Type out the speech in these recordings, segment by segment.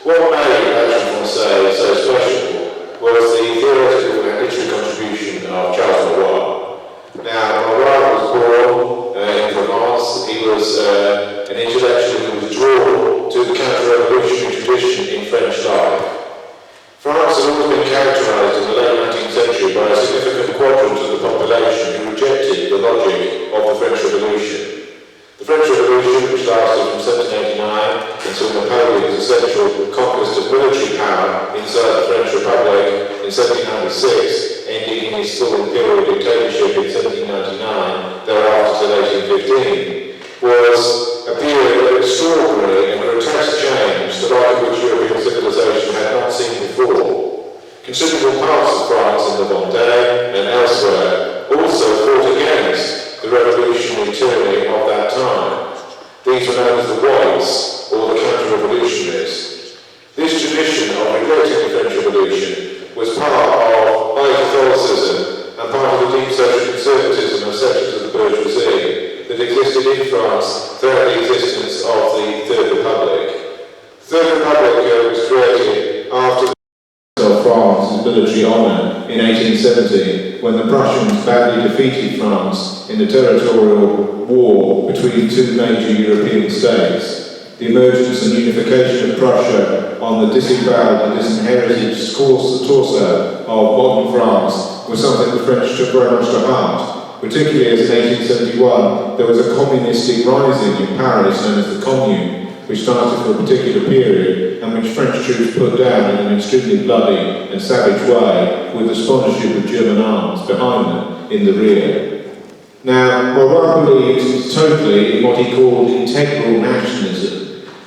What made Reaction Francaise so special was the theoretical and literary contribution of Charles Maurras. Now, Maurras was born in Provence. He was an intellectual who was drawn to the counter-revolutionary tradition in French life. France had always been characterised in the late 19th century by a significant quadrant of the population who rejected the logic of the French Revolution. The French Revolution, which lasted from 1789 until Napoleon's essential conquest of military power inside the French Republic in 1796, ending in his full imperial dictatorship in 1799, thereafter till 1815, was a period of extraordinary and grotesque change, the like of which European civilization had not seen before. Considerable parts of France in the Vendée and elsewhere also fought against the revolutionary tyranny of that time. These were known as the Whites, or the counter-revolutionaries. This tradition of rejecting the French Revolution was part of high Catholicism and part of the deep social conservatism of sections of the bourgeoisie that existed in France throughout the existence of the Third Republic. The Third Republic was created after of France's military honour in 1870, when the Prussians badly defeated France in the territorial war between two major European states. The emergence and unification of Prussia on the disemboweled and disinherited torso of modern France was something the French took very much to heart, particularly as in 1871 there was a communistic rising in Paris known as the Commune, which started for a particular period and which French troops put down in an extremely bloody and savage way with the sponsorship of German arms behind them in the rear. Now, Maurras believed totally in what he called integral nationalism,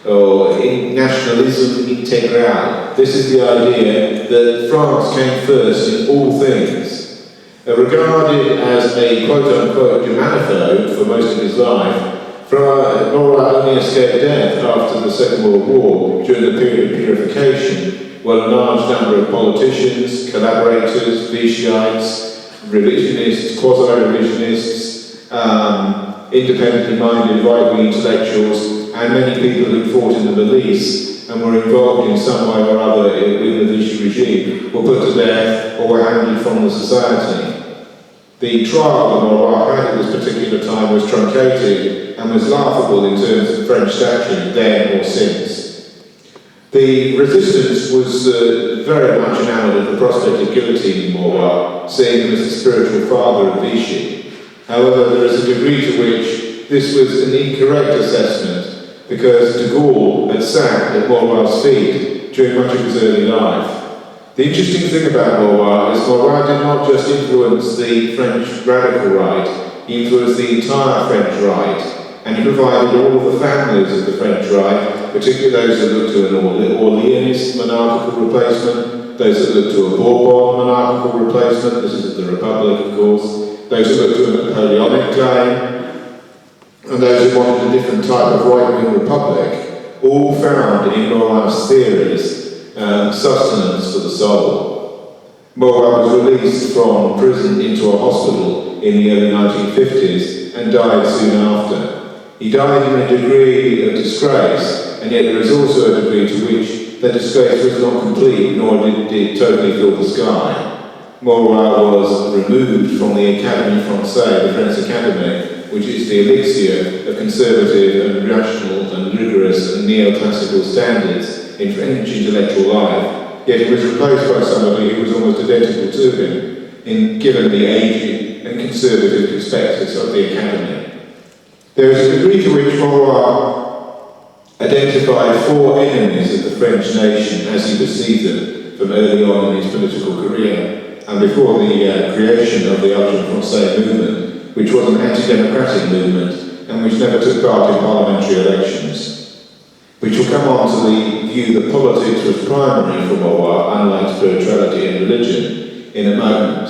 or in nationalism integral. This is the idea that France came first in all things. Regarded as a quote-unquote Germanophobe for most of his life, Maurras only escaped death after the Second World War during the period of purification, when a large number of politicians, collaborators, Vichyites, revisionists, quasi-revisionists, independently minded right-wing intellectuals, and many people who fought in the police and were involved in some way or other with the Vichy regime were put to death or were handed from the society. The trial that Maurras had at this particular time was truncated and was laughable in terms of French statute then or since. The resistance was very much enamoured of the prospect of guillotining Maurras, seeing him as the spiritual father of Vichy. However, there is a degree to which this was an incorrect assessment, because de Gaulle had sat at Maurras' feet during much of his early life. The interesting thing about Maurras is Maurras did not just influence the French radical right, he influenced the entire French right, and he provided all of the families of the French right, particularly those that looked to an Orleanist monarchical replacement, those that looked to a Bourbon monarchical replacement, this is the Republic of course, those who looked to a Napoleonic claim, and those who wanted a different type of right-wing republic, all found in Maurras' theories sustenance for the soul. Maurras was released from prison into a hospital in the early 1950s and died soon after. He died in a degree of disgrace, and yet there is also a degree to which that disgrace was not complete, nor did it totally fill the sky. Maurras was removed from the Academie Francaise, the French Academy, which is the elixir of conservative and rational and rigorous and neoclassical standards in French intellectual life, yet he was replaced by somebody who was almost identical to him, given the aging and conservative perspectives of the Academy. There is a degree to which Maurras identified four enemies of the French nation as he perceived them from early on in his political career, and before the creation of the Algerian War movement, which was an anti-democratic movement and which never took part in parliamentary elections. Which will come on to the view that politics was primary for Maurras, unlike spirituality and religion, in a moment.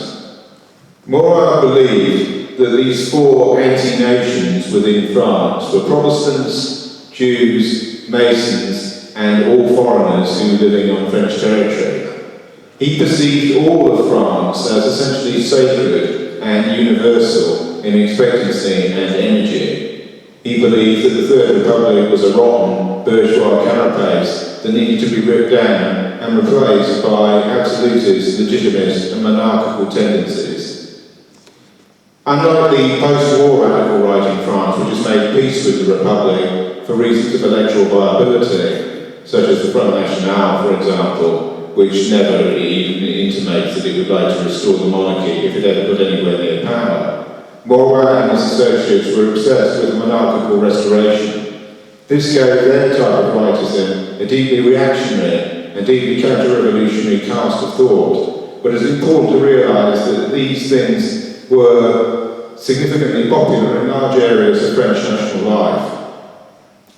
Maurras believed that these four anti-nations within France were Protestants, Jews, Masons, and all foreigners who were living on French territory. He perceived all of France as essentially sacred and universal in expectancy and energy. He believed that the Third Republic was a rotten bourgeois carapace that needed to be ripped down and replaced by absolutist, legitimist and monarchical tendencies. Unlike the post-war radical right in France, which has made peace with the Republic for reasons of electoral viability, such as the Front National, for example, which never even intimates that it would like to restore the monarchy if it ever got anywhere near power, Maurras and his associates were obsessed with monarchical restoration. This gave their type of rightism a deeply reactionary and deeply counter-revolutionary cast of thought, but it's important to realise that these things were significantly popular in large areas of French national life,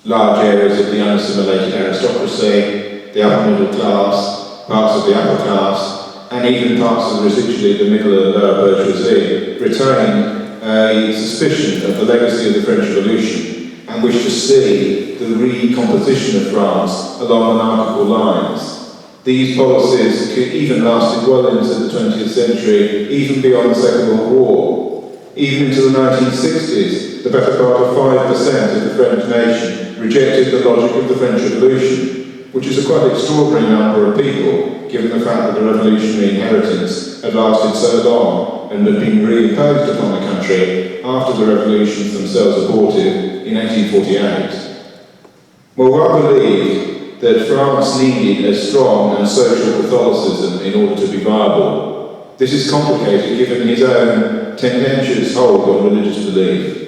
large areas of the unassimilated aristocracy, the upper middle class, parts of the upper class, and even parts of residually the middle and lower bourgeoisie retained a suspicion of the legacy of the French Revolution and wished to see the recomposition of France along monarchical lines. These policies even lasted well into the 20th century, even beyond the Second World War. Even into the 1960s, the better part of 5% of the French nation rejected the logic of the French Revolution, which is a quite extraordinary number of people, given the fact that the revolutionary inheritance had lasted so long and had been reimposed upon the country after the revolutions themselves aborted in 1848. Maurras believed that France needed a strong and social Catholicism in order to be viable. This is complicated given his own tendentious hold on religious belief.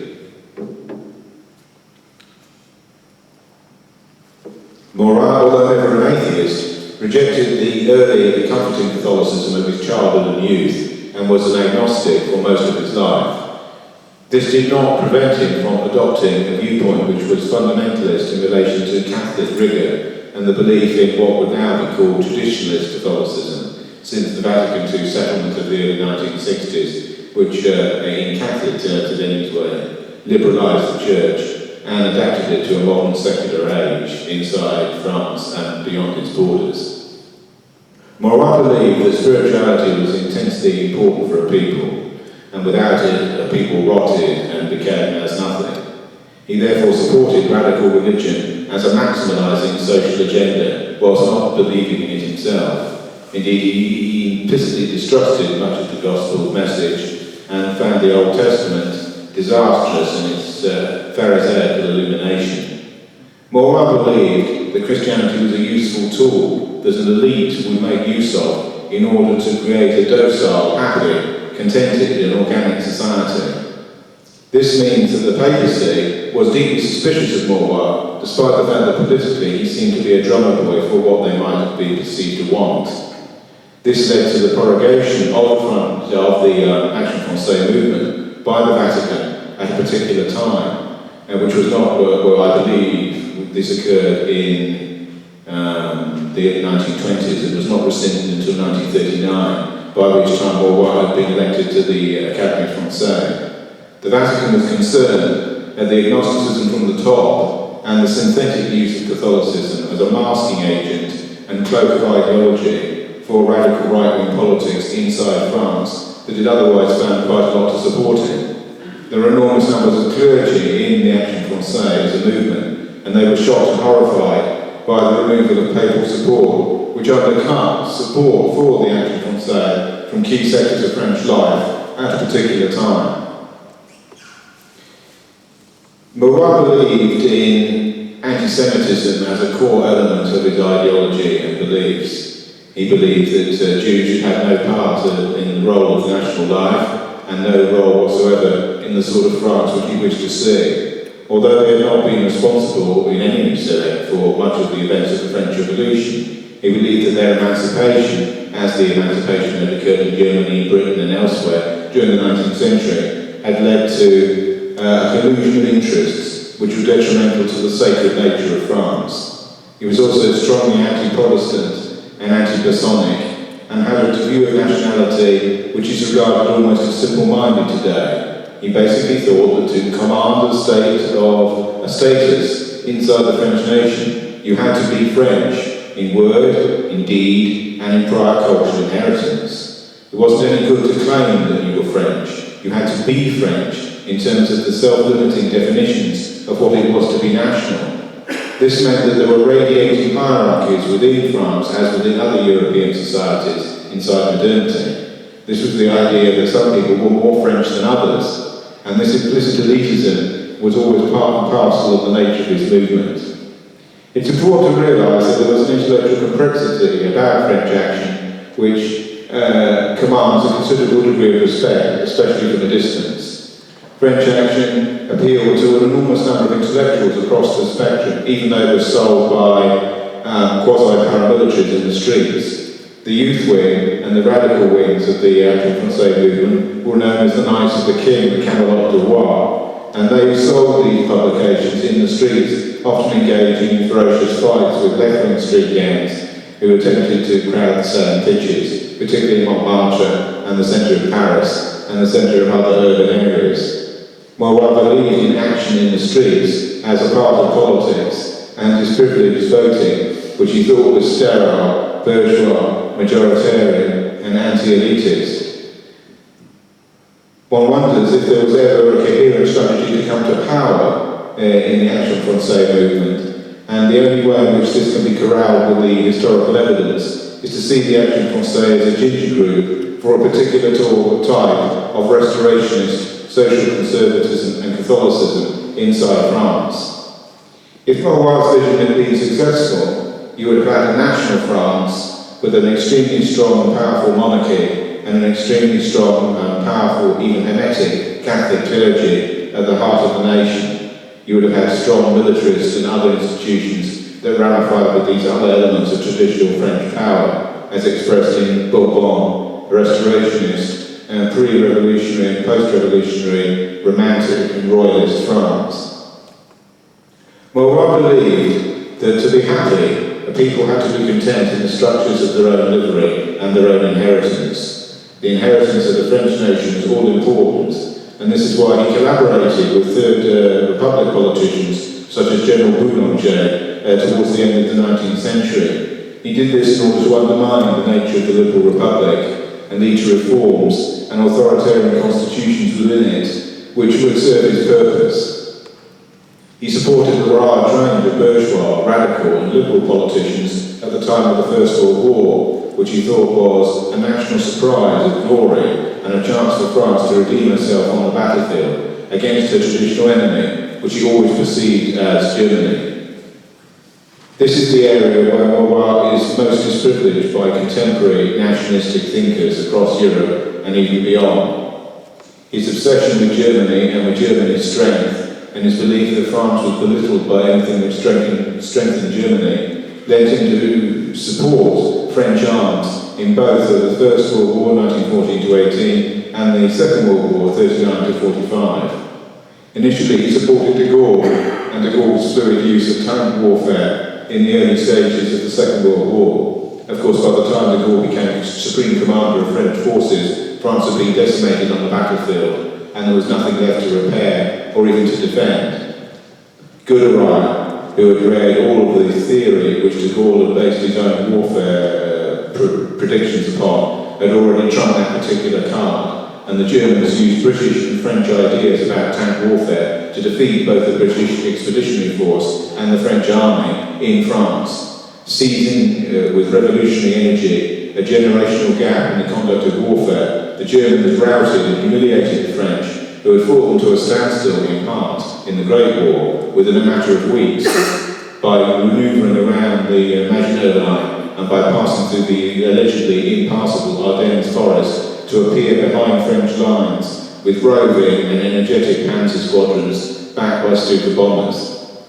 Maurras, although never an atheist, rejected the early comforting Catholicism of his childhood and youth and was an agnostic for most of his life. This did not prevent him from adopting a viewpoint which was fundamentalist in relation to Catholic rigour and the belief in what would now be called traditionalist Catholicism, since the Vatican II settlement of the early 1960s, which in Catholic terms in any way liberalised the Church and adapted it to a modern secular age inside France and beyond its borders. Maurras believed that spirituality was intensely important for a people, and without it, a people rotted and became as nothing. He therefore supported radical religion as a maximising social agenda, whilst not believing in it himself. Indeed, he implicitly distrusted much of the gospel message and found the Old Testament disastrous in its Pharisaical illumination. Maurras believed that Christianity was a useful tool that an elite would make use of in order to create a docile, happy, contented and organic society. This means that the papacy was deeply suspicious of Maurras, despite the fact that politically he seemed to be a drummer boy for what they might be perceived to want. This led to the prorogation of the Action Francaise movement by the Vatican at a particular time, which was not, I believe, this occurred in the 1920s. It was not rescinded until 1939, by which time Maurras had been elected to the Academie Francaise. The Vatican was concerned at the agnosticism from the top and the synthetic use of Catholicism as a masking agent and cloak of ideology for radical right-wing politics inside France that it otherwise found quite a lot to support it. There were enormous numbers of clergy in the Action Francaise as a movement, and they were shocked and horrified by the removal of papal support, which undercut support for the Action Francaise from key sectors of French life at a particular time. Maurras believed in anti-Semitism as a core element of his ideology and beliefs. He believed that Jews should have no part in the role of national life and no role whatsoever in the sort of France which he wished to see. Although they had not been responsible in any respect for much of the events of the French Revolution, he believed that their emancipation, as the emancipation had occurred in Germany, Britain and elsewhere during the 19th century, had led to a collusion of interests which were detrimental to the sacred nature of France. He was also strongly anti-Protestant and anti-Masonic, and had a view of nationality which is regarded almost as simple-minded today. He basically thought that to command a status inside the French nation, you had to be French in word, in deed, and in prior cultural inheritance. It wasn't any good to claim that you were French. You had to be French in terms of the self-limiting definitions of what it was to be national. This meant that there were radiating hierarchies within France, as within other European societies, inside modernity. This was the idea that some people were more French than others, and this implicit elitism was always part and parcel of the nature of his movement. It's important to realise that there was an intellectual complexity about French action which commands a considerable degree of respect, especially from a distance. French action appealed to an enormous number of intellectuals across the spectrum, even though it was sold by quasi-paramilitaries in the streets. The youth wing and the radical wings of the Academie Francaise movement were known as the Knights of the King, the Camelot du Roi, and they sold these publications in the streets, often engaging in ferocious fights with left-wing street gangs who attempted to crowd the same pitches, particularly in Montmartre and the centre of Paris and the centre of other urban areas. Maurras believed in action in the streets as a part of politics, and his privileged voting, which he thought was sterile, bourgeois, majoritarian and anti-elitist. One wonders if there was ever a coherent strategy to come to power in the Action Francaise movement, and the only way in which this can be corralled with the historical evidence is to see the Action Francaise as a ginger group for a particular type of restorationist social conservatism and Catholicism inside France. If Maurras' vision had been successful, you would have had a national France with an extremely strong and powerful monarchy and an extremely strong and powerful, even Hermetic, Catholic clergy at the heart of the nation. You would have had strong militarists and other institutions that ramified with these other elements of traditional French power, as expressed in Bourbon, restorationist, and pre-revolutionary and post-revolutionary, romantic and royalist France. Maurras believed that to be happy, people had to be content in the structures of their own livery and their own inheritance. The inheritance of the French nation is all important, and this is why he collaborated with Third Republic politicians such as General Boulanger towards the end of the 19th century. He did this in order to undermine the nature of the liberal republic and lead to reforms and authoritarian constitutions within it, which would serve his purpose. He supported the wide range of bourgeois, radical and liberal politicians at the time of the First World War, which he thought was a national surprise of glory and a chance for France to redeem herself on the battlefield against her traditional enemy, which he always perceived as Germany. This is the area where Maurras is most disprivileged by contemporary nationalistic thinkers across Europe and even beyond. His obsession with Germany and with Germany's strength, and his belief that France was belittled by anything which strengthened Germany, led him to support French arms in both the First World War 1914-18 and the Second World War 39-45. Initially he supported de Gaulle and de Gaulle's fluid use of tank warfare in the early stages of the Second World War. Of course, by the time de Gaulle became supreme commander of French forces, France had been decimated on the battlefield, and there was nothing left to repair or even to defend. Gooderive, who had read all of the theory which de Gaulle had based his own warfare predictions upon, had already trumped that particular card, and the Germans used British and French ideas about tank warfare to defeat both the British expeditionary force and the French army in France, seizing with revolutionary energy a generational gap in the conduct of warfare. The Germans routed and humiliated the French, who had fought them to a standstill in part in the Great War within a matter of weeks by manoeuvring around the Maginot Line and by passing through the allegedly impassable Ardennes forest to appear behind French lines with roving and energetic panzer squadrons backed by Stuka bombers.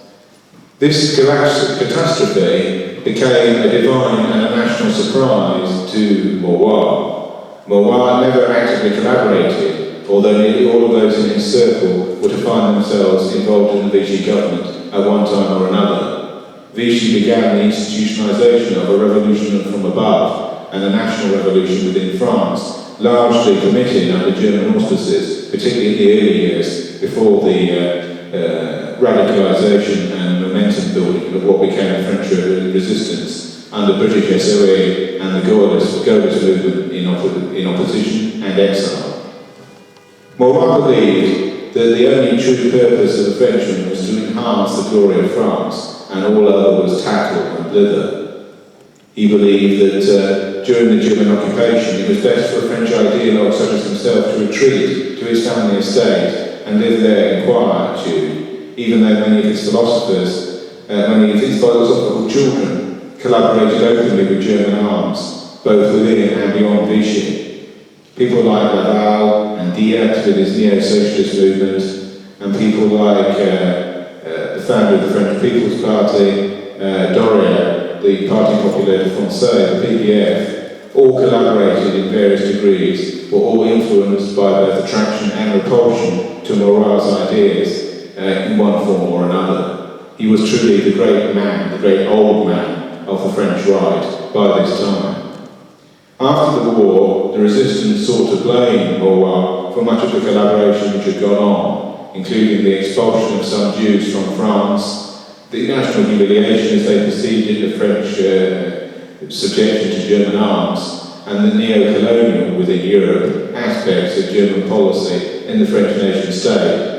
This catastrophe became a divine and a national surprise to Maurras. Maurras never actively collaborated, although nearly all of those in his circle would have found themselves involved in the Vichy government at one time or another. Vichy began the institutionalization of a revolution from above and a national revolution within France, largely permitted under German auspices, particularly in the early years before the radicalization and momentum building of what became the French resistance under British SOE and the Gaullist movement in opposition and exile. Maurras believed that the only true purpose of the Frenchman was to enhance the glory of France, and all other was tattle and blither. He believed that during the German occupation it was best for a French ideologue such as himself to retreat to his family estate and live there in quietude, even though many of his philosophical children collaborated openly with German arms, both within and beyond Vichy. People like Laval and Diat with his neo-socialist movement, and people like the founder of the French People's Party, Doria, the Parti Populaire de Français, the PPF, all collaborated in various degrees, were all influenced by both attraction and repulsion to Maurras' ideas in one form or another. He was truly the great man, the great old man of the French right by this time. After the war, the resistance sought to blame Maurras for much of the collaboration which had gone on, including the expulsion of some Jews from France, the national humiliation as they perceived it of French subjection to German arms, and the neo-colonial within Europe aspects of German policy in the French nation-state.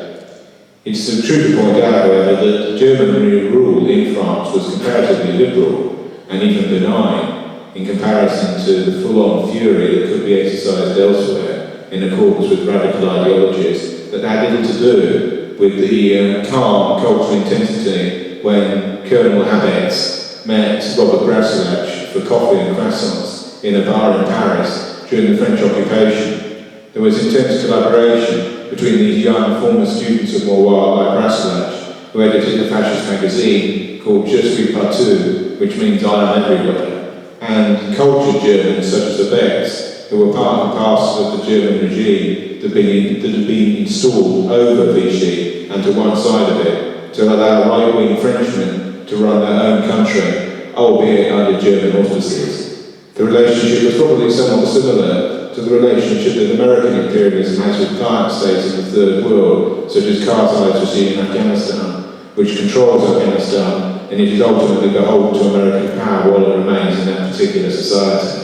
It's true to point out, however, that German rule in France was comparatively liberal and even benign, in comparison to the full-on fury that could be exercised elsewhere in accordance with radical ideologies that had little to do with the calm cultural intensity when Colonel Habetz met Robert Brassilach for coffee and croissants in a bar in Paris during the French occupation. There was intense collaboration between these young former students of Maurras like Brassilach, who edited a fascist magazine called Je suis partout, which means I am everywhere, and cultured Germans such as the Becks, who were part and parcel of the German regime that had been installed over Vichy and to one side of it to allow right-wing Frenchmen to run their own country, albeit under German auspices. The relationship was probably somewhat similar to the relationship that American imperialism has with client states in the Third World, such as Karzai's regime in Afghanistan, which controls Afghanistan, and it is ultimately beholden to American power while it remains in that particular society.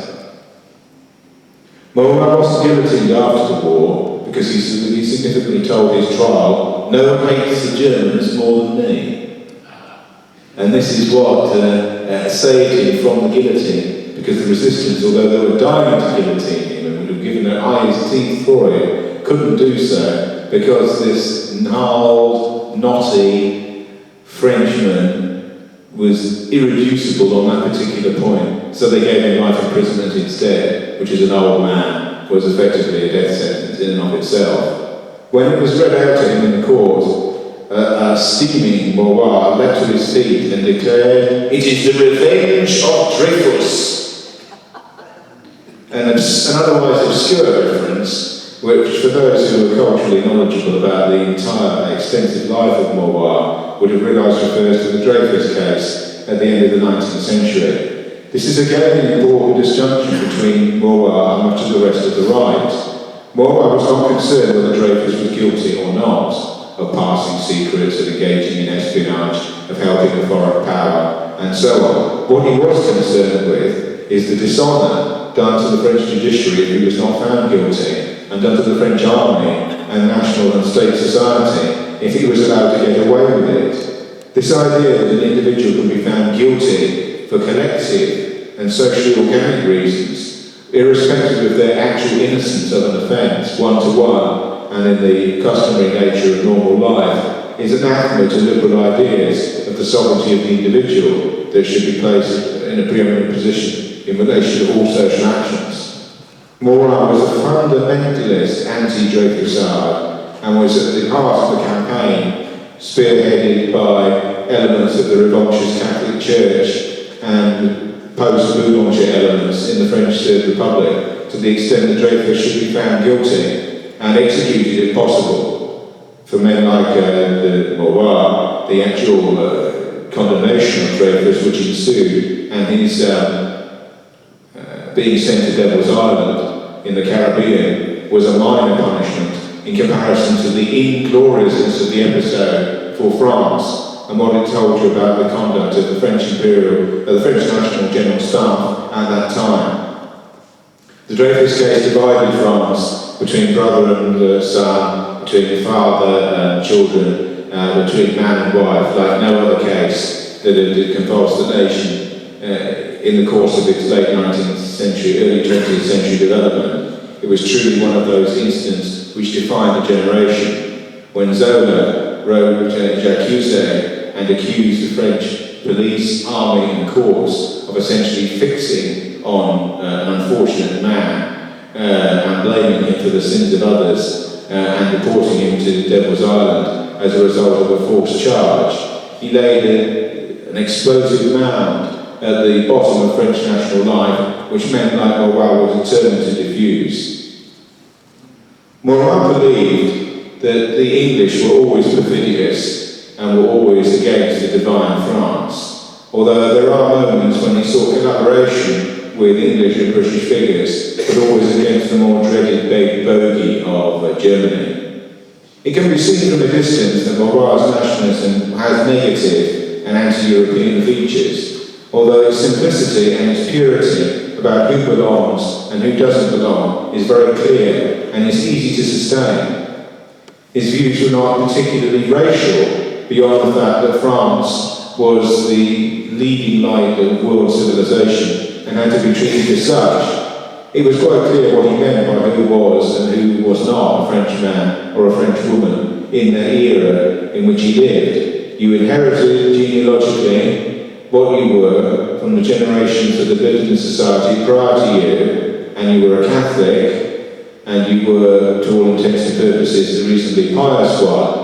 Maurras was guillotined after the war because he significantly told his trial, "No one hates the Germans more than me." And this is what saved him from the guillotine, because the resistance, although they were dying to guillotine him and would have given their eyes teeth for it, couldn't do so because this gnarled, knotty Frenchman was irreducible on that particular point, so they gave him life imprisonment instead, which is an old man, was effectively a death sentence in and of itself. When it was read out to him in the court, a steaming Maurras leapt to his feet and declared, "It is the revenge of Dreyfus." An otherwise obscure reference, which for those who are culturally knowledgeable about the entire extensive life of Maurras would have realised refers to the Dreyfus case at the end of the 19th century. This is again an important disjunction between Maurras and much of the rest of the right. Maurras was not concerned whether Dreyfus was guilty or not of passing secrets, of engaging in espionage, of helping a foreign power, and so on. What he was concerned with is the dishonour done to the French judiciary if he was not found guilty, and done to the French army and national and state society if he was allowed to get away with it. This idea that an individual can be found guilty for collective and socially organic reasons, irrespective of their actual innocence of an offence, one-to-one, and in the customary nature of normal life, is anathema to liberal ideas of the sovereignty of the individual that should be placed in a preeminent position in relation to all social actions. Maurras was a fundamentalist anti-Dreyfusard, and was at the heart of the campaign, spearheaded by elements of the revolutious Catholic Church and post-Boulanger elements in the French Third Republic, to the extent that Dreyfus should be found guilty and executed if possible. For men like Maurras, the actual condemnation of Dreyfus which ensued, and his being sent to Devil's Island in the Caribbean, was a minor punishment in comparison to the ingloriousness of the episode for France and what it told you about the conduct of the French National General Staff at that time. The Dreyfus case divided France between brother and son, between father and children, between man and wife, like no other case that had convulsed the nation in the course of its late 19th century, early 20th century development. It was truly one of those incidents which defined a generation. When Zola wrote J'accuse and accused the French police, army and courts of essentially fixing on an unfortunate man and blaming him for the sins of others and deporting him to the Devil's Island as a result of a false charge, he laid an explosive mound at the bottom of French national life, which meant like Maurras was determined to diffuse. Maurras believed that the English were always perfidious and were always against the divine France, although there are moments when he sought collaboration with English and British figures, but always against the more dreaded big bogey of Germany. It can be seen from a distance that Maurras' nationalism has negative and anti-European features, although its simplicity and its purity about who belongs and who doesn't belong is very clear and is easy to sustain. His views were not particularly racial, beyond the fact that France was the leading light of world civilization and had to be treated as such. It was quite clear what he meant by who was and who was not a French man or a French woman in the era in which he lived. You inherited genealogically what you were from the generations that had lived in society prior to you, and you were a Catholic, and you were, to all intents and purposes, a reasonably pious one,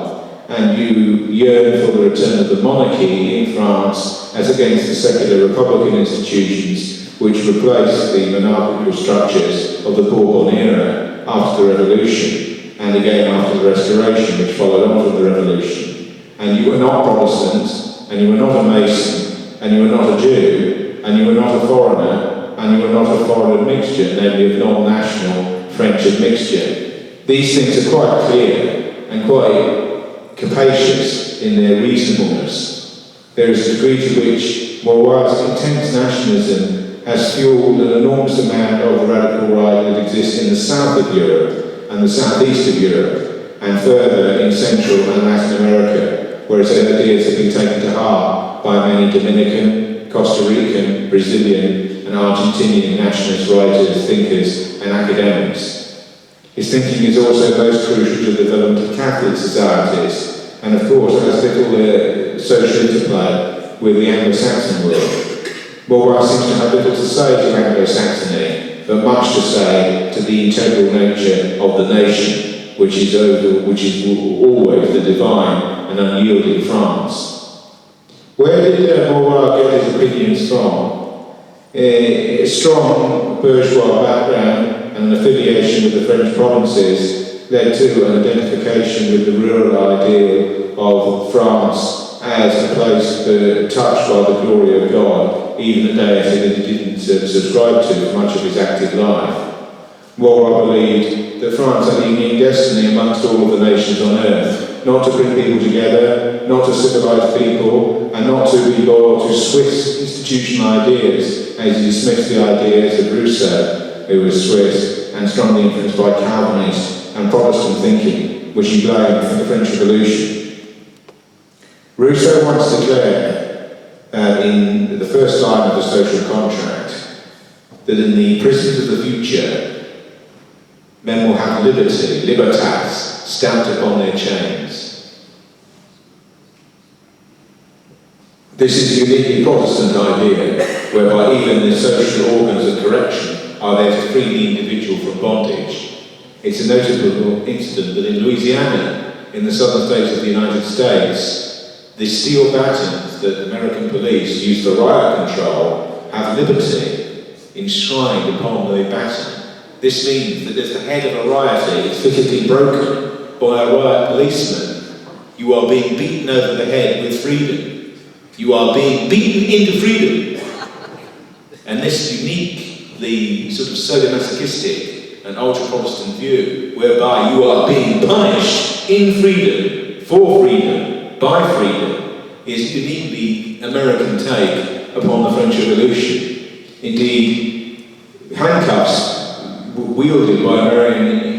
and you yearned for the return of the monarchy in France as against the secular republican institutions which replaced the monarchical structures of the Bourbon era after the Revolution, and again after the Restoration, which followed on from the Revolution. And you were not Protestant, and you were not a Mason, and you were not a Jew, and you were not a foreigner, and you were not a foreign admixture, namely of non-national French admixture. These things are quite clear and quite capacious in their reasonableness. There is a degree to which Maurras' intense nationalism has fueled an enormous amount of the radical right that exists in the south of Europe and the southeast of Europe, and further in Central and Latin America, where its ideas have been taken to heart by many Dominican, Costa Rican, Brazilian and Argentinian nationalist writers, thinkers and academics. His thinking is also most crucial to the development of Catholic societies, and of course has little social interplay with the Anglo-Saxon world. Maurras seems to have little to say to Anglo-Saxony, but much to say to the integral nature of the nation, which is always the divine and unyielding France. Where did Maurras get his opinions from? A strong bourgeois background and an affiliation with the French provinces led to an identification with the rural ideal of France as a place touched by the glory of God, even a deity that he didn't subscribe to for much of his active life. Maurras believed that France had a unique destiny amongst all of the nations on earth, not to bring people together, not to civilize people, and not to be loyal to Swiss institutional ideas, as he dismissed the ideas of Rousseau, who was Swiss and strongly influenced by Calvinist and Protestant thinking, which he blamed for the French Revolution. Rousseau once declared, in the first line of the social contract, that in the prisons of the future, men will have liberty, libertas, stamped upon their chains. This is a uniquely Protestant idea, whereby even the social organs of correction are there to free the individual from bondage. It's a notable incident that in Louisiana, in the southern states of the United States, the steel batons that American police use for riot control have liberty enshrined upon the baton. This means that if the head of a riot is physically broken by a riot policeman, you are being beaten over the head with freedom. You are being beaten into freedom. And this uniquely sort of sadomasochistic and ultra-Protestant view, whereby you are being punished in freedom, for freedom, by freedom, is uniquely American take upon the French Revolution. Indeed, handcuffs wielded by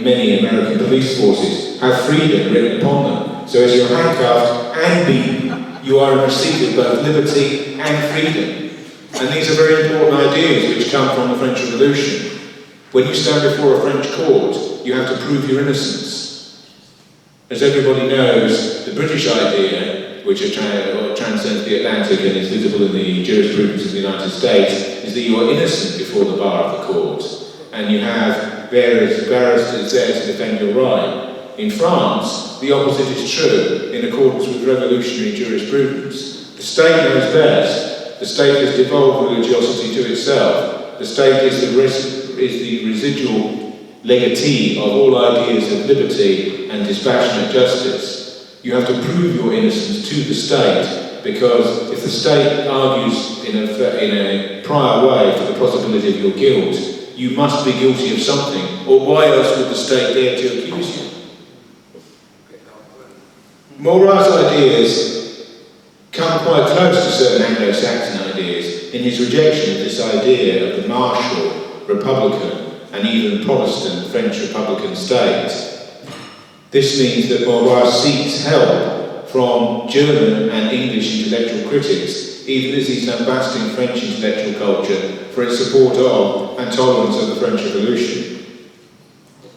many American police forces have freedom written upon them. So as you're handcuffed and beaten, you are in receipt of both liberty and freedom. And these are very important ideas which come from the French Revolution. When you stand before a French court, you have to prove your innocence. As everybody knows, the British idea, which transcends the Atlantic and is visible in the jurisprudence of the United States, is that you are innocent before the bar of the court, and you have various barristers there to defend your right. In France, the opposite is true, in accordance with revolutionary jurisprudence. The state knows best. The state has devolved religiosity to itself. The state is the residual legatee of all ideas of liberty and dispassionate justice. You have to prove your innocence to the state, because if the state argues in a prior way for the possibility of your guilt, you must be guilty of something, or why else would the state dare to accuse you? Maurras' ideas come quite close to certain Anglo-Saxon ideas in his rejection of this idea of the martial, republican, and even Protestant French republican state. This means that Maurras seeks help from German and English intellectual critics, even as he's lambasting French intellectual culture for its support of and tolerance of the French Revolution.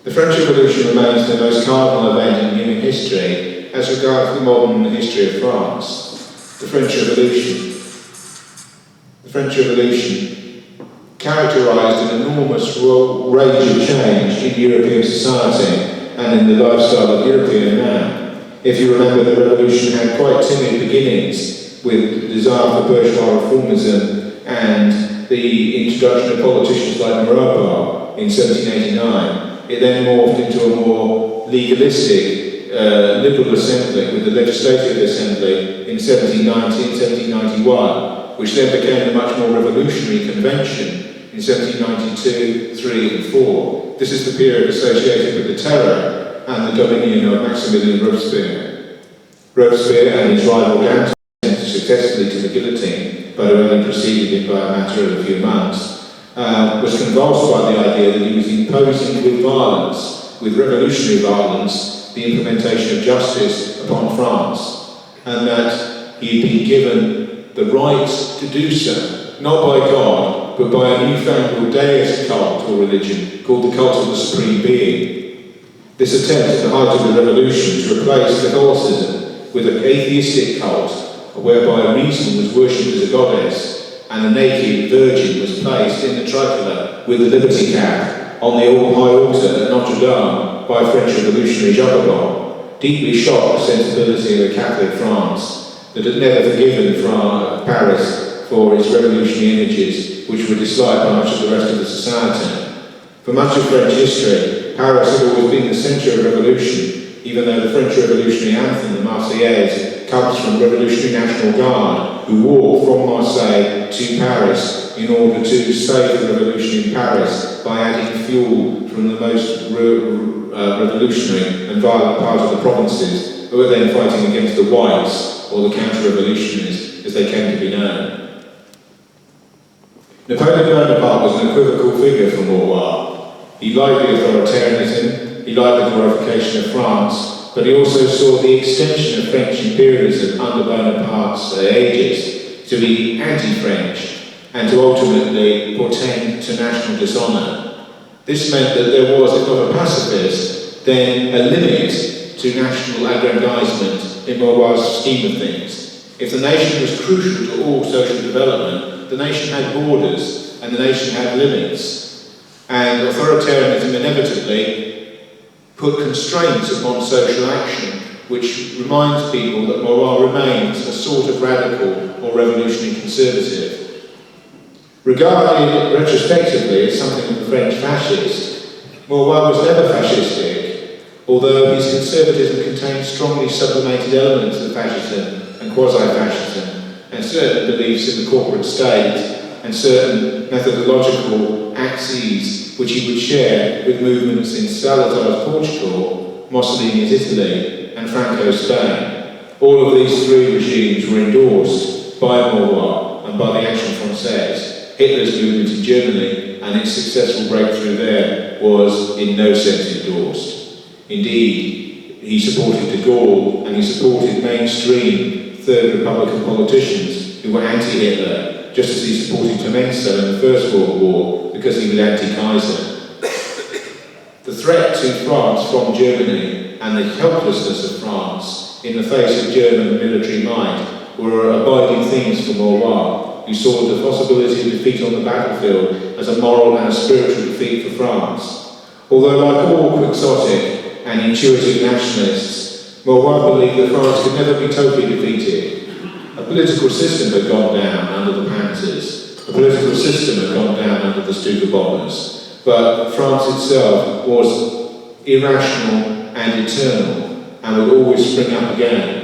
The French Revolution remains the most cardinal event in human history as regards the modern history of France. The French Revolution. The French Revolution characterised an enormous range of change in European society and in the lifestyle of European man. If you remember, the revolution had quite timid beginnings with the desire for bourgeois reformism and the introduction of politicians like Maurras in 1789. It then morphed into a more legalistic liberal assembly with the Legislative Assembly in 1790 and 1791, which then became a much more revolutionary convention in 1792, 3 and 4. This is the period associated with the terror and the dominion of Maximilien Robespierre. Robespierre and his rival Danton successfully to the guillotine, but who only preceded him by a matter of a few months, was convulsed by the idea that he was imposing with violence, with revolutionary violence, the implementation of justice upon France, and that he had been given the right to do so, not by God, but by a newfangled deist cult or religion called the cult of the Supreme Being. This attempt at the height of the revolution to replace Catholicism with an atheistic cult, whereby reason was worshipped as a goddess, and a naked virgin was placed in the tricolour with the liberty cap on the high altar at Notre Dame by French revolutionary Jacobins, deeply shocked the sensibility of the Catholic France that had never forgiven Paris for its revolutionary images, which were disliked by much of the rest of the society. For much of French history, Paris had always been the centre of revolution, even though the French revolutionary anthem, the Marseillaise, comes from Revolutionary National Guard, who walked from Marseille to Paris in order to save the revolution in Paris by adding fuel from the most revolutionary and violent part of the provinces, who were then fighting against the whites, or the counter-revolutionaries, as they came to be known. Napoleon Bonaparte was an equivocal figure for Maurras. He liked the authoritarianism, he liked the glorification of France, but he also saw the extension of French imperialism under Bonaparte's aegis to be anti-French and to ultimately portend to national dishonour. This meant that there was, if not a pacifist, then a limit to national aggrandisement in Maurras' scheme of things. If the nation was crucial to all social development, the nation had borders and the nation had limits. And authoritarianism inevitably put constraints upon social action, which reminds people that Maurras remains a sort of radical or revolutionary conservative. Regarded retrospectively as something of a French fascist, Maurras was never fascistic, although his conservatism contained strongly sublimated elements of fascism and quasi-fascism, and certain beliefs in the corporate state, and certain methodological axes which he would share with movements in Salazar's Portugal, Mussolini's Italy, and Franco's Spain. All of these three regimes were endorsed by Maurras and by the Action Francaise. Hitler's movement in Germany and its successful breakthrough there was in no sense endorsed. Indeed, he supported de Gaulle, and he supported mainstream Third Republican politicians who were anti-Hitler, just as he supported Clemenceau in the First World War because he was anti-Kaiser. The threat to France from Germany and the helplessness of France in the face of German military might were abiding things for Maurras, who saw the possibility of defeat on the battlefield as a moral and a spiritual defeat for France. Although, like all quixotic and intuitive nationalists, Maurras believed that France could never be totally defeated. A political system had gone down under the Panthers. A political system had gone down under the Stuka bombers. But France itself was irrational and eternal and would always spring up again.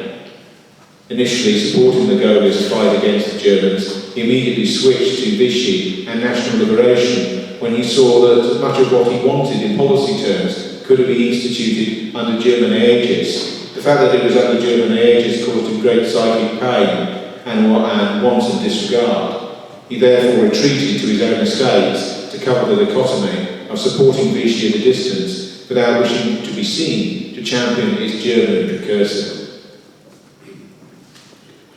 Initially supporting the Gaullist fight against the Germans, he immediately switched to Vichy and national liberation when he saw that much of what he wanted in policy terms could have been instituted under German aegis. The fact that it was under German aegis caused him great psychic pain and wanton disregard. He therefore retreated to his own estates to cover the dichotomy of supporting Vichy at a distance without wishing to be seen to champion his German precursor.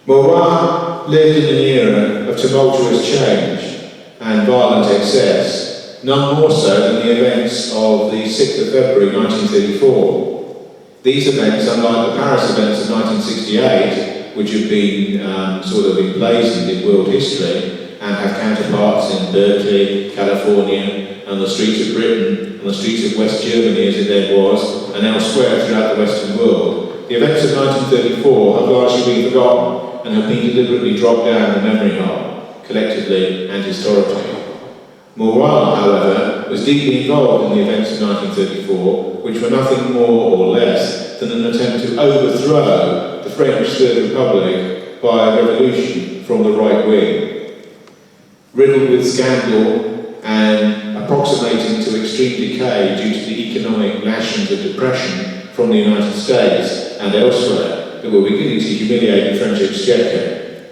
Maurras lived in an era of tumultuous change and violent excess, none more so than the events of the 6th of February 1934. These events, unlike the Paris events of 1968, which have been sort of emblazoned in world history, and have counterparts in Berkeley, California, and the streets of Britain, and the streets of West Germany as it then was, and elsewhere throughout the Western world. The events of 1934 have largely been forgotten and have been deliberately dropped down the memory hole, collectively and historically. Maurras, however, was deeply involved in the events of 1934, which were nothing more or less than an attempt to overthrow the French Third Republic by a revolution from the right wing. Riddled with scandal and approximating to extreme decay due to the economic lashings of depression from the United States and elsewhere that were beginning to humiliate the French exchequer,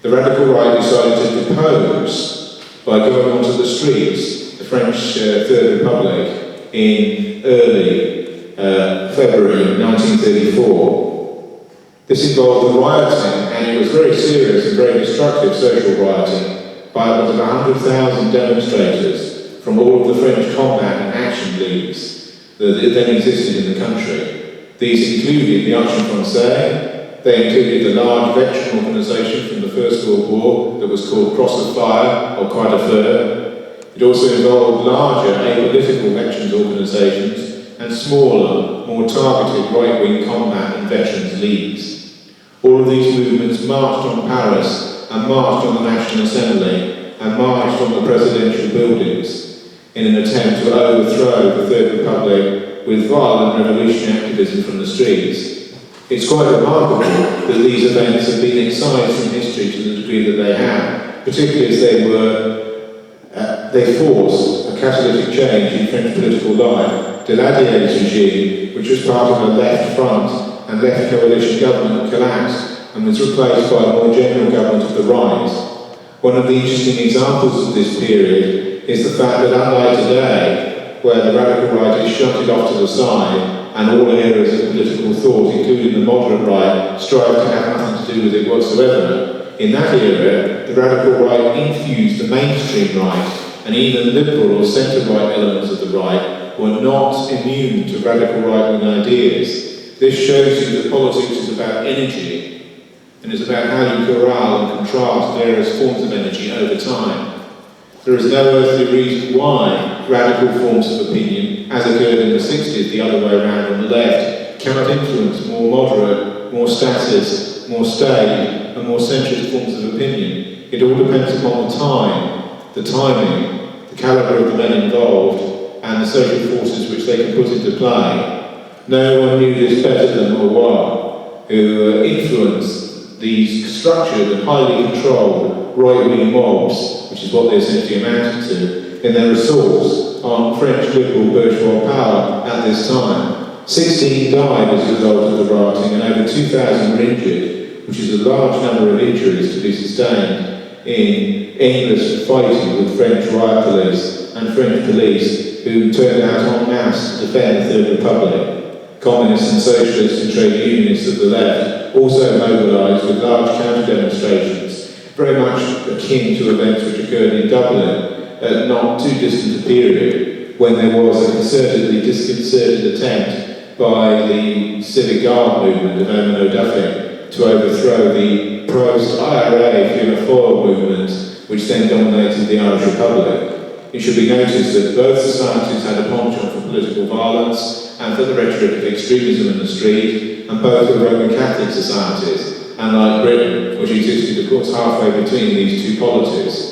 the radical right decided to depose by going onto the streets, the French Third Republic, in early February 1934. This involved the rioting, and it was very serious and very destructive social rioting, by upwards of 100,000 demonstrators from all of the French combat and action leagues that then existed in the country. These included the Action Francaise, they included the large veteran organisation from the First World War that was called Cross of Fire or Croix de Feu. It also involved larger apolitical veterans organisations and smaller, more targeted right-wing combat and veterans leagues. All of these movements marched on Paris and marched on the National Assembly and marched on the presidential buildings in an attempt to overthrow the Third Republic with violent revolutionary activism from the streets. It's quite remarkable that these events have been excised from history to the degree that they have, particularly as they forced a catalytic change in French political life. Deladier's regime, which was part of a left front and left coalition government, collapsed and was replaced by a more general government of the right. One of the interesting examples of this period is the fact that unlike today, where the radical right is shunted off to the side and all areas of political thought, including the moderate right, strive to have nothing to do with it whatsoever, in that era, the radical right infused the mainstream right, and even liberal or centre-right elements of the right were not immune to radical right-wing ideas. This shows you that politics is about energy, and it's about how you corral and contrast various forms of energy over time. There is no earthly reason why radical forms of opinion, as occurred in the 60s the other way around on the left, cannot influence more moderate, more statist, more staid, and more centrist forms of opinion. It all depends upon the time, the timing, the calibre of the men involved, and the social forces which they can put into play. No one knew this better than Maurras, who influenced these structured and highly controlled right-wing mobs, which is what they essentially amounted to, in their assaults on French liberal bourgeois power at this time. 16 died as a result of the rioting and over 2,000 were injured, which is a large number of injuries to be sustained in endless fighting with French riot police and French police who turned out en masse to defend the Third Republic. communists and socialists and trade unionists of the left also mobilised with large counter-demonstrations, very much akin to events which occurred in Dublin at not too distant a period, when there was a disconcerted attempt by the Civic Guard movement of Eamon O'Duffy to overthrow the post-IRA Fianna Fáil movement, which then dominated the Irish Republic. It should be noticed that both societies had a penchant for political violence and for the rhetoric of extremism in the street, and both were Roman Catholic societies, unlike Britain, which existed, of course, halfway between these two polities.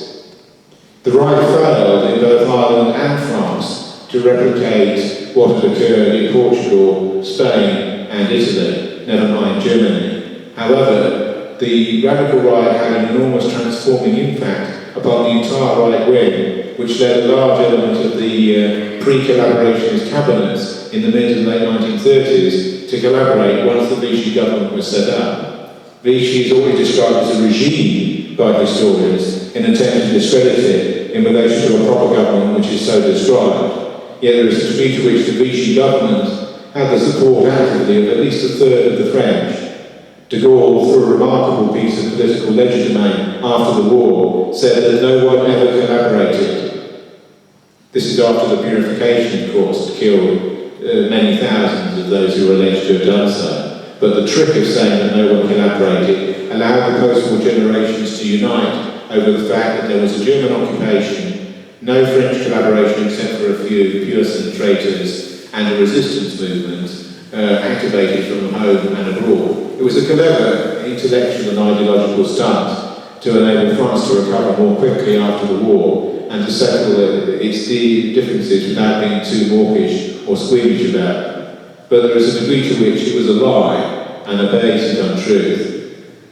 The right failed in both Ireland and France to replicate what had occurred in Portugal, Spain, and Italy, never mind Germany. However, the radical right had an enormous transforming impact upon the entire right wing, which led a large element of the pre-collaborationist cabinets in the mid and late 1930s to collaborate once the Vichy government was set up. Vichy is always described as a regime by historians in an attempt to discredit it in relation to a proper government which is so described. Yet there is a degree to which the Vichy government had the support actively of at least a third of the French. De Gaulle, through a remarkable piece of political legerdemain after the war, said that no one ever collaborated. This is after the purification, of course, killed many thousands of those who were alleged to have done so. But the trick of saying that no one collaborated allowed the post-war generations to unite over the fact that there was a German occupation, no French collaboration except for a few Puritan traitors, and a resistance movement activated from home and abroad. It was a clever intellectual and ideological stunt to enable France to recover more quickly after the war and to settle its differences without being too mawkish or squeamish about them. But there is a degree to which it was a lie and a base of untruth.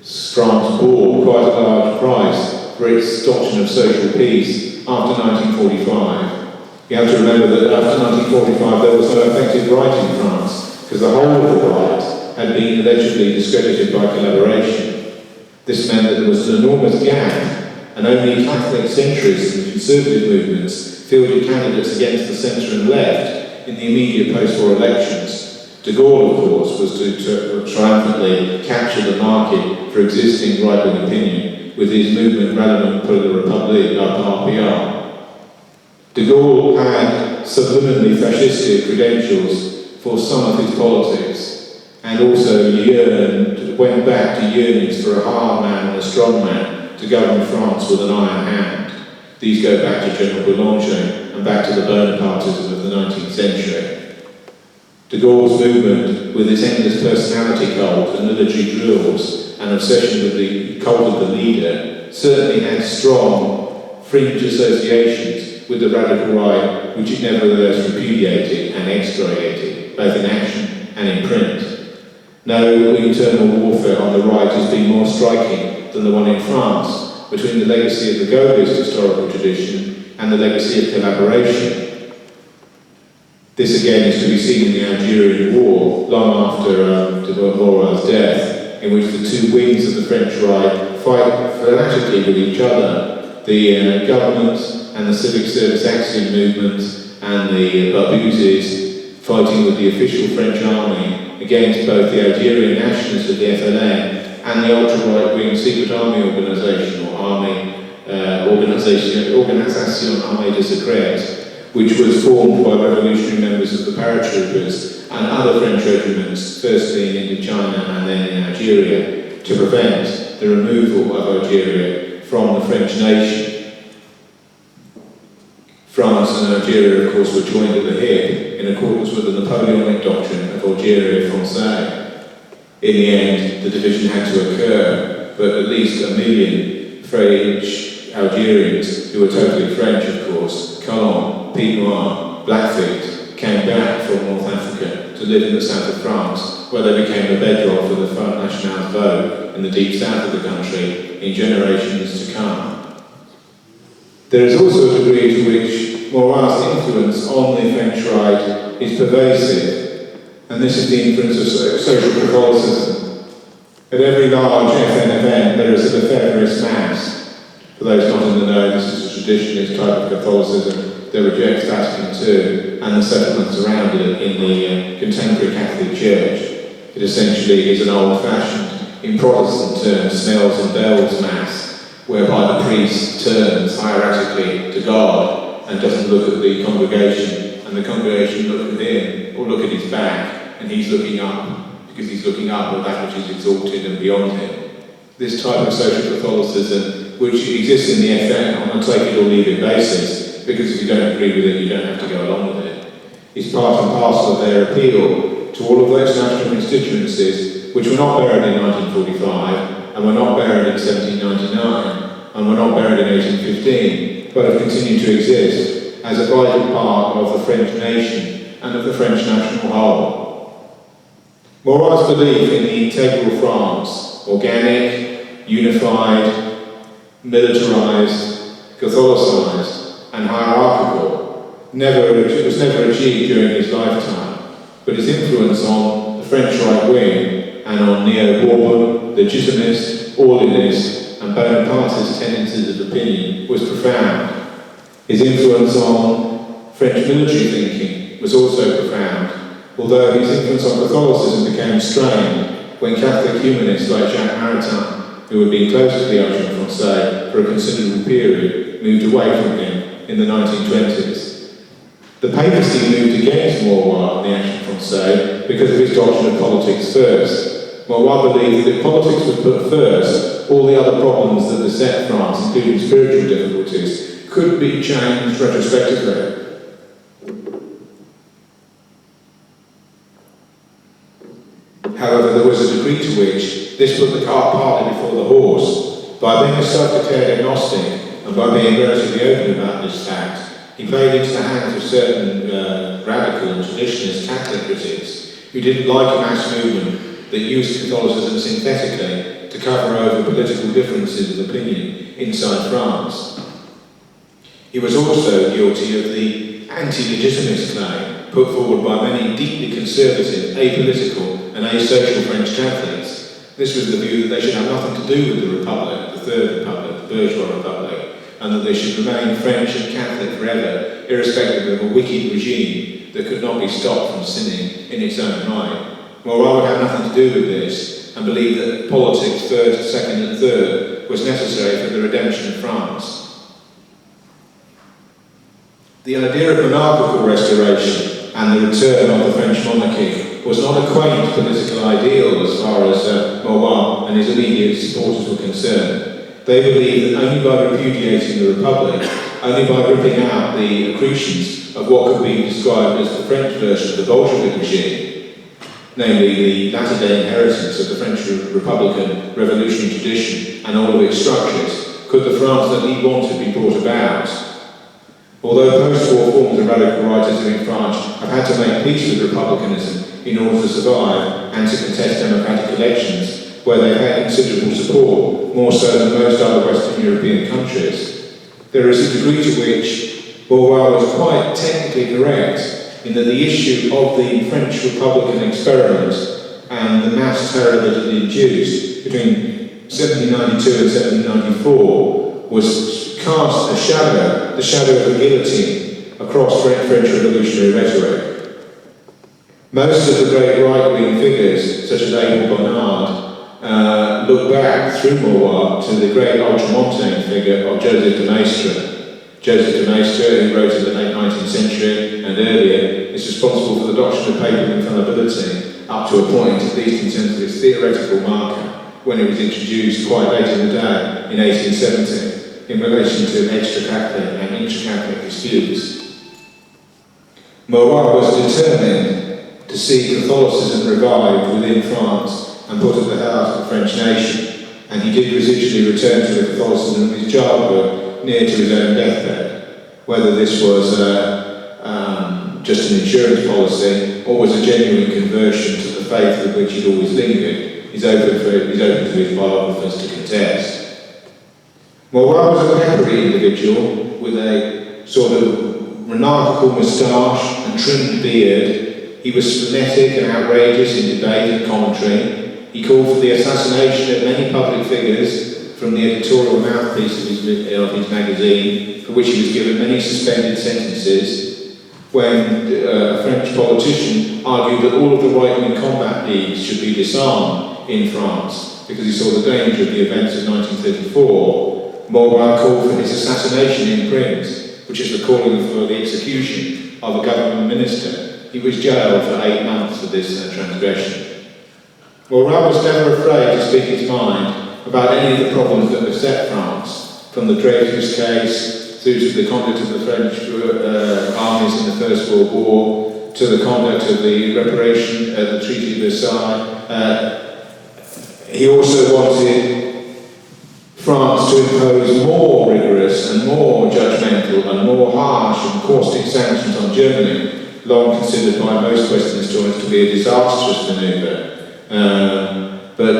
France bore quite a large price for its doctrine of social peace after 1945. You have to remember that after 1945 there was no effective right in France, because the whole of the right had been allegedly discredited by collaboration. This meant that there was an enormous gap, and only Catholic centrists and conservative movements fielded candidates against the centre and left in the immediate post-war elections. De Gaulle, of course, was to triumphantly capture the market for existing right-wing opinion with his movement Ralliement pour la République, RPR. De Gaulle had subliminally fascistic credentials for some of his politics, and also went back to yearnings for a hard man and a strong man to govern France with an iron hand. These go back to General Boulanger and back to the Bonapartism of the 19th century. De Gaulle's movement, with its endless personality cult and military drills and obsession with the cult of the leader, certainly had strong fringe associations with the radical right, which it nevertheless repudiated and excoriated, both in action and in print. No internal warfare on the right has been more striking than the one in France, between the legacy of the Gaullist historical tradition and the legacy of collaboration. This again is to be seen in the Algerian War, long after Maurras' death, in which the two wings of the French right fight fanatically with each other. The government and the civic service action movement and the Barbuses fighting with the official French army against both the Algerian nationalists of the FLN and the ultra-right-wing secret army organisation, or Organisation Armée de Secret, which was formed by revolutionary members of the paratroopers and other French regiments, firstly in Indochina and then in Algeria, to prevent the removal of Algeria from the French nation. France and Algeria, of course, were joined at the hip in accordance with the Napoleonic doctrine of Algeria Française. In the end, the division had to occur, but at least 1 million French Algerians, who were totally French, of course, Colons, Pied Noir, Blackfeet, came back from North Africa to live in the south of France, where they became a bedrock for the Front National's vote in the deep south of the country in generations to come. There is also a degree to which Maurras' influence on the French right is pervasive, and this is the influence of social Catholicism. At every large FN event there is a Lefebvreist Mass. For those not in the know, this is a traditionalist type of Catholicism that rejects Vatican II and the settlements around it in the contemporary Catholic Church. It essentially is an old-fashioned, in Protestant terms, smells and bells mass, whereby the priest turns hierarchically to God and doesn't look at the congregation, and the congregation look at him, or look at his back, and he's looking up, because he's looking up at that which is exalted and beyond him. This type of social Catholicism, which exists in the FN on a take it or leave it basis, because if you don't agree with it, you don't have to go along with it, is part and parcel of their appeal to all of those national constituencies which were not buried in 1945, and were not buried in 1799, and were not buried in 1815, but have continued to exist as a vital part of the French nation and of the French national whole. Maurras' belief in the integral France, organic, unified, militarised, Catholicized, and hierarchical, was never achieved during his lifetime, but his influence on the French right wing and on neo-Bourbon, legitimist, orderliness, and Bonapartist tendencies of opinion was profound. His influence on French military thinking was also profound, although his influence on Catholicism became strained when Catholic humanists like Jacques Maritain, who had been close to the Academie Francaise for a considerable period, moved away from him in the 1920s. The papacy moved against Maurras in the Academie Francaise because of his doctrine of politics first. Maurras believed that if politics was put first, all the other problems that beset France, including spiritual difficulties, could be changed retrospectively. However, there was a degree to which this put the cart partly before the horse. By being a self-declared agnostic and by being relatively open about this fact, he played into the hands of certain radical and traditionalist Catholic critics who didn't like a mass movement that used Catholicism synthetically to cover over political differences of opinion inside France. He was also guilty of the anti-legitimist claim put forward by many deeply conservative, apolitical and asocial French Catholics. This was the view that they should have nothing to do with the Republic, the Third Republic, the bourgeois Republic, and that they should remain French and Catholic forever, irrespective of a wicked regime that could not be stopped from sinning in its own right. Maurras would have nothing to do with this, and believed that politics, first, second and third, was necessary for the redemption of France. The idea of monarchical restoration and the return of the French monarchy was not a quaint political ideal as far as Maurras and his immediate supporters were concerned. They believed that only by repudiating the Republic, only by ripping out the accretions of what could be described as the French version of the Bolshevik regime, namely the latter-day inheritance of the French Republican revolutionary tradition and all of its structures, could the France that he wanted be brought about. Although post-war forms of radical rightism in France have had to make peace with republicanism in order to survive and to contest democratic elections, where they've had considerable support, more so than most other Western European countries, there is a degree to which Maurras was quite technically correct in that the issue of the French Republican experiment and the mass terror that it induced between 1792 and 1794 was cast a shadow, the shadow of the guillotine, across French revolutionary rhetoric. Most of the great right-wing figures, such as Abel Bernard, look back through Maurras to the great ultramontane figure of Joseph de Maistre. Joseph de Maistre, who wrote in the late 19th century and earlier, is responsible for the doctrine of papal infallibility up to a point, at least in terms of its theoretical marker, when it was introduced quite late in the day, in 1870, in relation to extra-Catholic and intra-Catholic disputes. Maurras was determined to see Catholicism revived within France and put at the heart of the French nation, and he did residually return to the Catholicism of his childhood near to his own deathbed. Whether this was just an insurance policy or was a genuine conversion to the faith with which he'd always lingered is open to his biographers to contest. Maurras was a peppery individual with a sort of monarchical moustache and trimmed beard. He was splenetic and outrageous in debate and commentary. He called for the assassination of many public figures, from the editorial mouthpiece of his magazine, for which he was given many suspended sentences, when a French politician argued that all of the right-wing combat leagues should be disarmed in France because he saw the danger of the events of 1934. Maurras called for his assassination in print, which is the calling for the execution of a government minister. He was jailed for 8 months for this transgression. Maurras was never afraid to speak his mind about any of the problems that beset France, from the Dreyfus case through to the conduct of the French armies in the First World War, to the conduct of the reparation at the Treaty of Versailles. He also wanted France to impose more rigorous and more judgmental and more harsh and caustic sanctions on Germany, long considered by most Western historians to be a disastrous manoeuvre. But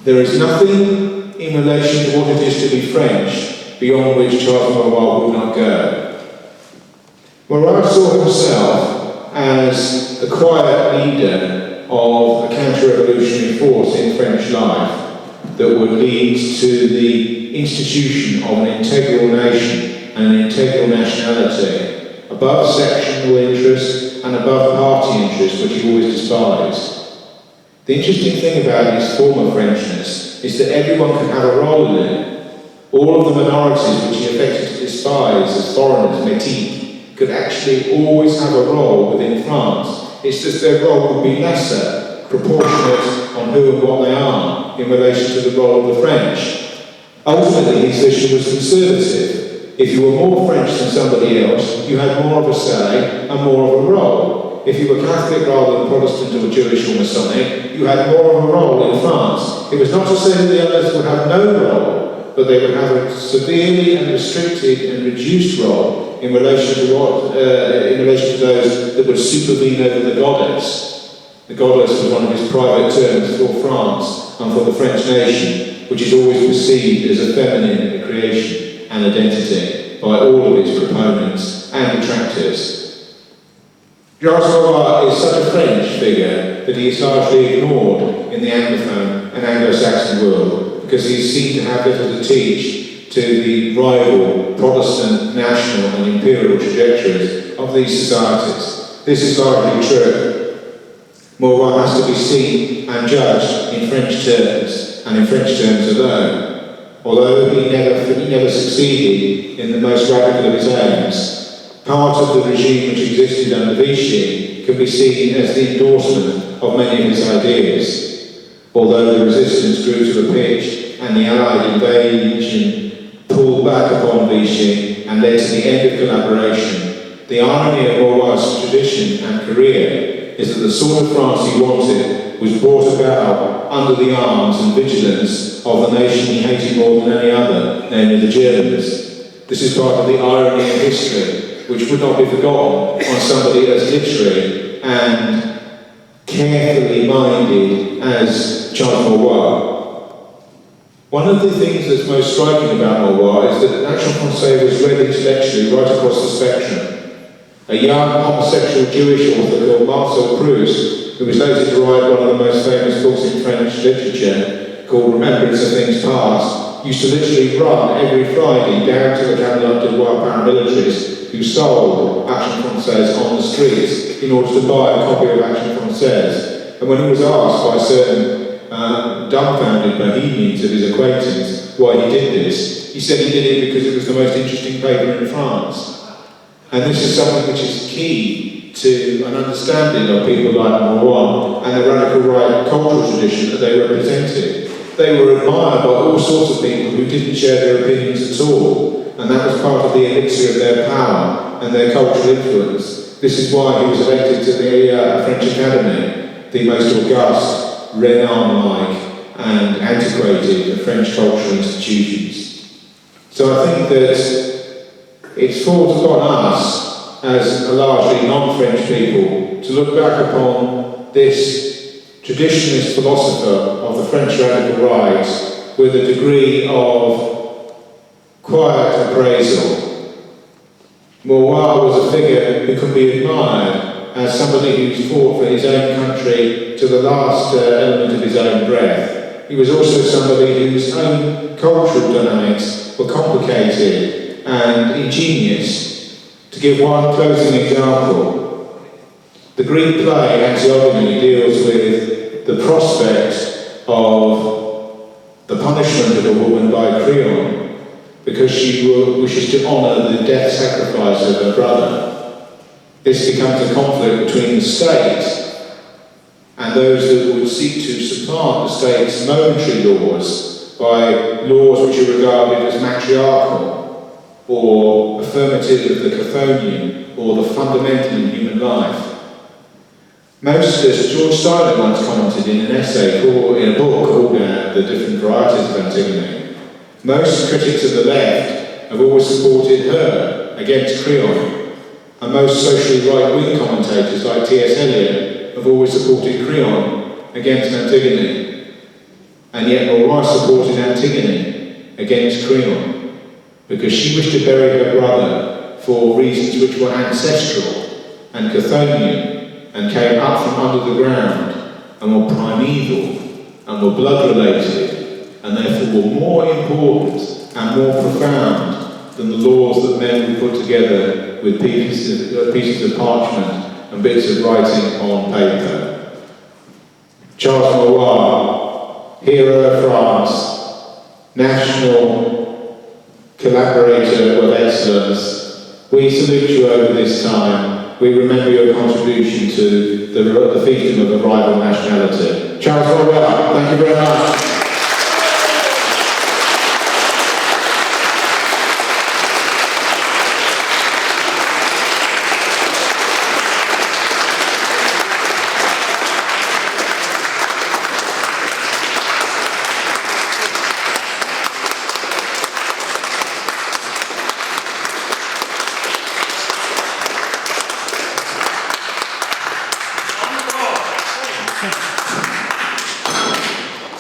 there is nothing in relation to what it is to be French beyond which Charles Maurras would not go. Maurras saw himself as the quiet leader of a counter-revolutionary force in French life that would lead to the institution of an integral nation and an integral nationality, above sectional interest and above party interest, which he always despised. The interesting thing about his former Frenchness is that everyone can have a role in it. All of the minorities which he affected to despise as foreigners, métis, could actually always have a role within France. It's just their role would be lesser, proportionate on who and what they are in relation to the role of the French. Ultimately, his vision was conservative. If you were more French than somebody else, you had more of a say and more of a role. If you were Catholic rather than Protestant or Jewish or Masonic, you had more of a role in France. It was not to say that the others would have no role, but they would have a severely and restricted and reduced role in relation to those that would supervene over the goddess. The goddess was one of his private terms for France and for the French nation, which is always perceived as a feminine creation and identity by all of its proponents and detractors. Charles Maurras is such a French figure that he is largely ignored in the Anglophone and Anglo-Saxon world because he is seen to have little to teach to the rival Protestant, national and imperial trajectories of these societies. This is largely true. Maurras has to be seen and judged in French terms and in French terms alone. Although he never succeeded in the most radical of his aims, part of the regime which existed under Vichy can be seen as the endorsement of many of his ideas. Although the resistance grew to a pitch and the Allied invasion pulled back upon Vichy and led to the end of collaboration, the irony of Maurras' tradition and career is that the sort of France he wanted was brought about under the arms and vigilance of the nation he hated more than any other, namely the Germans. This is part of the irony of history, which would not be forgotten on somebody as literary and carefully minded as Charles Maurras. One of the things that's most striking about Maurras is that Action Francaise was read intellectually right across the spectrum. A young homosexual Jewish author called Marcel Proust, who was later to write one of the most famous books in French literature called Remembrance of Things Past, used to literally run every Friday down to the Camelot de Bois paramilitaries who sold Action Francaise on the streets in order to buy a copy of Action Francaise. And when he was asked by certain dumbfounded bohemians of his acquaintance why he did this, he said he did it because it was the most interesting paper in France. And this is something which is key to an understanding of people like Maurras and the radical right cultural tradition that they represented. They were admired by all sorts of people who didn't share their opinions at all, and that was part of the elixir of their power and their cultural influence. This is why he was elected to the French Academy, the most august, renowned-like and antiquated of French cultural institutions. So I think that it's forced upon us, as a largely non-French people, to look back upon this traditionalist philosopher of the French radical right with a degree of quiet appraisal. Maurras was a figure who can be admired as somebody who's fought for his own country to the last element of his own breath. he was also somebody whose own cultural dynamics were complicated and ingenious. To give one closing example, the Greek play Antigone deals with the prospect of the punishment of a woman by Creon because she wishes to honour the death sacrifice of her brother. This becomes a conflict between the state and those that would seek to supplant the state's momentary laws by laws which are regarded as matriarchal or affirmative of the Chthonian or the fundamental in human life. Most, as George Seiler once commented in an essay in a book called The Different Varieties of Antigone, most critics of the left have always supported her against Creon, and most socially right-wing commentators like T.S. Eliot have always supported Creon against Antigone. And yet Maurras supported Antigone against Creon because she wished to bury her brother for reasons which were ancestral and Chthonian and came up from under the ground and were primeval and were blood-related and therefore were more important and more profound than the laws that men would put together with pieces of parchment and bits of writing on paper. Charles Maurras, hero of France, national collaborator of excellence, we salute you over this time. We remember your contribution to the fiefdom of a rival nationality. Charles Maurras, thank you very much.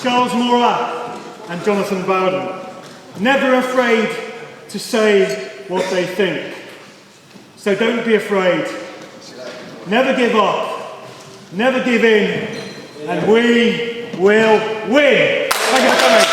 Charles Maurras and Jonathan Bowden, never afraid to say what they think. So don't be afraid. Never give up. Never give in. And we will win. Thank you for coming.